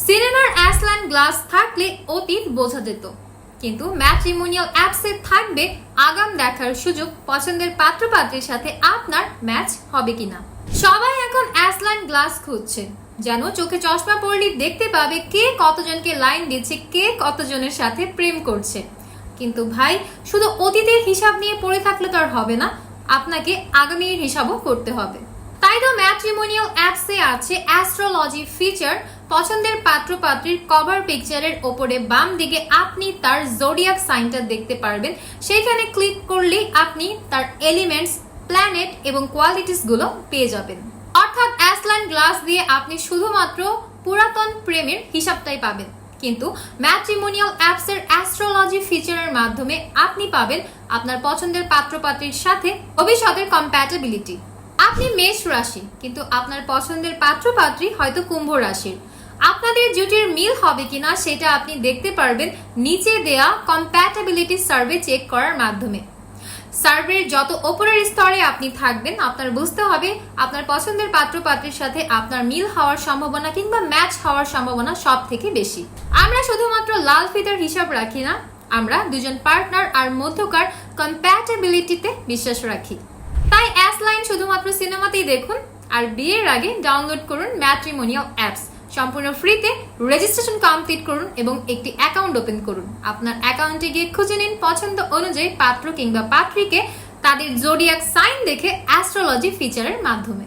সিনেমার অ্যাসলান গ্লাস থাকলে অতীত বোঝা যেত, কিন্তু ম্যাট্রিমোনিয়াল অ্যাপসে থাকবে আগাম দেখার সুযোগ পছন্দের পাত্রপাত্রীর সাথে আপনার ম্যাচ হবে কিনা। সবাই এখন অ্যাসলান গ্লাস খুঁজছে, যেন চোখে চশমা পড়লে দেখতে পাবে কে কতজনকে লাইন দিচ্ছে, কে কতজনের সাথে প্রেম করছে। কিন্তু ভাই, শুধু অতীতের হিসাব নিয়ে পড়ে থাকলে তো আর হবে না, আপনাকে আগামীর হিসাবও করতে হবে। তাই তো ম্যাট্রিমোনিয়াল অ্যাপসে আছে অ্যাস্ট্রোলজি ফিচার। পছন্দের পাত্রপাত্রীর কভার পিকচারের ওপরে বাম দিকে আপনি তার জোডিয়াক সাইনটা দেখতে পারবেন। সেইখানে ক্লিক করলেই আপনি তার এলিমেন্টস, প্ল্যানেট এবং কোয়ালিটিস গুলো পেয়ে যাবেন। অর্থাৎ অ্যাসলান গ্লাস দিয়ে আপনি শুধুমাত্র পুরাতন প্রেমের হিসাবটাই পাবেন, কিন্তু ম্যাট্রিমোনিয়াল অ্যাপসের অ্যাস্ট্রোলজি ফিচারের মাধ্যমে আপনি পাবেন আপনার পছন্দের পাত্রপাত্রীর সাথে ভবিষ্যতের কম্প্যাটেবিলিটি। আপনি মেষ রাশি, কিন্তু আপনার পছন্দের পাত্রপাত্রী হয়তো কুম্ভ রাশির। আপনাদের জুটির মিল হবে কিনা সেটা আপনি দেখতে পারবেন নিচে দেয়া কম্প্যাটেবিলিটি সার্ভে চেক করার মাধ্যমে। সার্ভের যত ওপরের স্তরে আপনি থাকবেন, আপনার বুঝতে হবে আপনার পছন্দের পাত্রপাত্রীর সাথে আপনার মিল হওয়ার সম্ভাবনা কিংবা ম্যাচ হওয়ার সম্ভাবনা সব থেকে বেশি। আমরা শুধুমাত্র লাল ফিতার হিসাব রাখি না, আমরা দুজন পার্টনার আর মধ্যকার কম্প্যাটেবিলিটিতে বিশ্বাস রাখি। তাই অ্যাসলাইন শুধুমাত্র সিনেমাতেই দেখুন, আর বিয়ের আগে ডাউনলোড করুন ম্যাট্রিমোনিয়াল অ্যাপস। সম্পূর্ণ ফ্রিতে রেজিস্ট্রেশন কমপ্লিট করুন এবং একটি অ্যাকাউন্ট ওপেন করুন। আপনার অ্যাকাউন্টে গিয়ে খুঁজে নিন পছন্দ অনুযায়ী পাত্র কিংবা পাত্রীকে তাদের জোডিয়াক সাইন দেখে অ্যাস্ট্রোলজি ফিচারের মাধ্যমে।